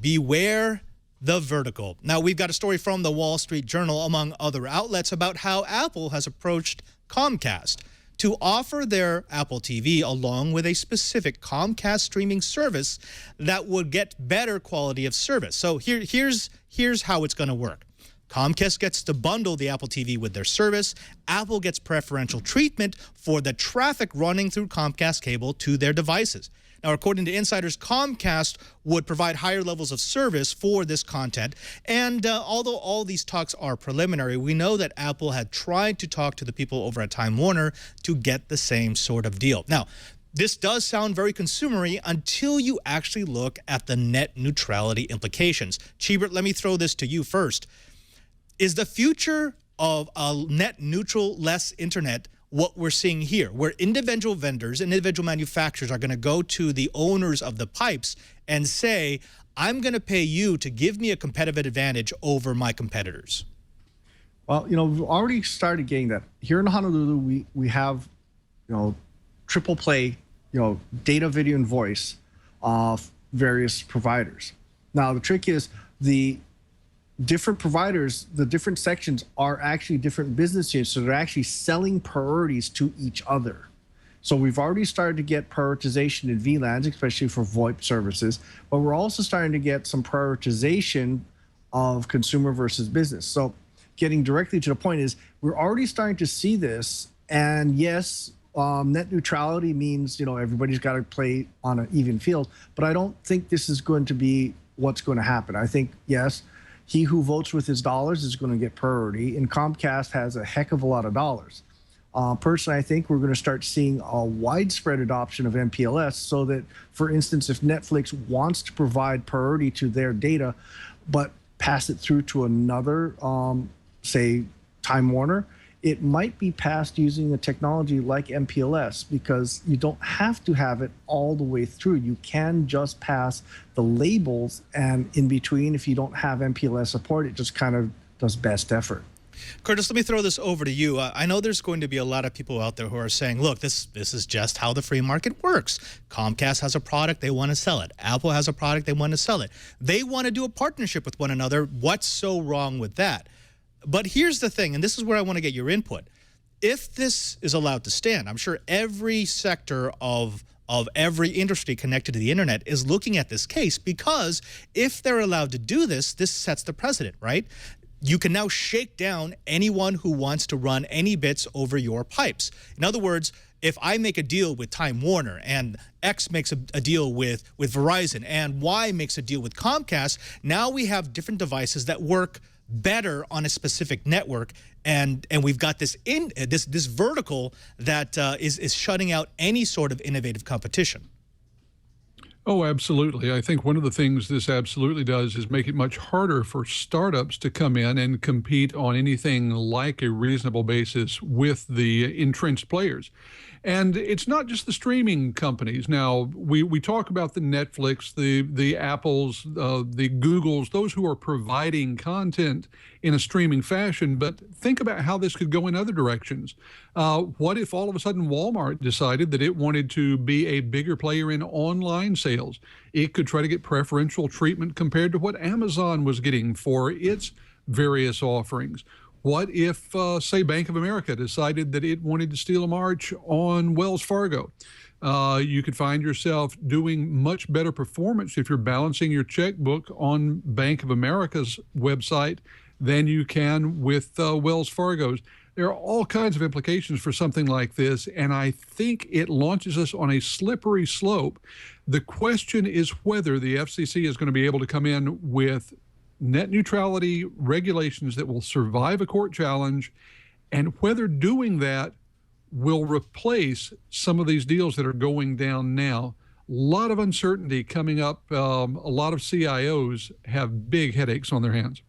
beware the vertical. Now, we've got a story from the Wall Street Journal, among other outlets, about how Apple has approached Comcast to offer their Apple TV along with a specific Comcast streaming service that would get better quality of service. So here's how it's going to work. Comcast gets to bundle the Apple TV with their service. Apple gets preferential treatment for the traffic running through Comcast cable to their devices. Now, according to insiders, Comcast would provide higher levels of service for this content. And although all these talks are preliminary, we know that Apple had tried to talk to the people over at Time Warner to get the same sort of deal. Now, this does sound very consumery until you actually look at the net neutrality implications. Chibert, let me throw this to you first. Is the future of a net neutral, less internet what we're seeing here, where individual vendors and individual manufacturers are going to go to the owners of the pipes and say, I'm going to pay you to give me a competitive advantage over my competitors? Well, we've already started getting that. Here in Honolulu, we have, triple play, data, video, and voice of various providers. Now, the trick is the different providers, the different sections are actually different business units, so they're actually selling priorities to each other. So we've already started to get prioritization in VLANs, especially for VoIP services, but we're also starting to get some prioritization of consumer versus business. So getting directly to the point is we're already starting to see this, and yes, net neutrality means, everybody's got to play on an even field, but I don't think this is going to be what's going to happen. I think, yes, he who votes with his dollars is going to get priority, and Comcast has a heck of a lot of dollars. Personally, I think we're going to start seeing a widespread adoption of MPLS so that, for instance, if Netflix wants to provide priority to their data, but pass it through to another, say, Time Warner, it might be passed using a technology like MPLS, because you don't have to have it all the way through. You can just pass the labels, and in between, if you don't have MPLS support, it just kind of does best effort. Curtis, let me throw this over to you. I know there's going to be a lot of people out there who are saying, look, this is just how the free market works. Comcast has a product, they want to sell it. Apple has a product, they want to sell it. They want to do a partnership with one another. What's so wrong with that? But here's the thing, and this is where I want to get your input. If this is allowed to stand, I'm sure every sector of every industry connected to the internet is looking at this case, because if they're allowed to do this, this sets the precedent, right? You can now shake down anyone who wants to run any bits over your pipes. In other words, if I make a deal with Time Warner and X makes a deal with Verizon and Y makes a deal with Comcast, now we have different devices that work better on a specific network, and we've got this vertical that is shutting out any sort of innovative competition. Oh, absolutely. I think one of the things this absolutely does is make it much harder for startups to come in and compete on anything like a reasonable basis with the entrenched players. And it's not just the streaming companies. Now, we talk about the Netflix, the Apples, the Googles, those who are providing content in a streaming fashion, but think about how this could go in other directions. What if all of a sudden Walmart decided that it wanted to be a bigger player in online sales? It could try to get preferential treatment compared to what Amazon was getting for its various offerings. What if, say, Bank of America decided that it wanted to steal a march on Wells Fargo? You could find yourself doing much better performance if you're balancing your checkbook on Bank of America's website than you can with Wells Fargo's. There are all kinds of implications for something like this, and I think it launches us on a slippery slope. The question is whether the FCC is going to be able to come in with net neutrality regulations that will survive a court challenge, and whether doing that will replace some of these deals that are going down now. A lot of uncertainty coming up. A lot of CIOs have big headaches on their hands.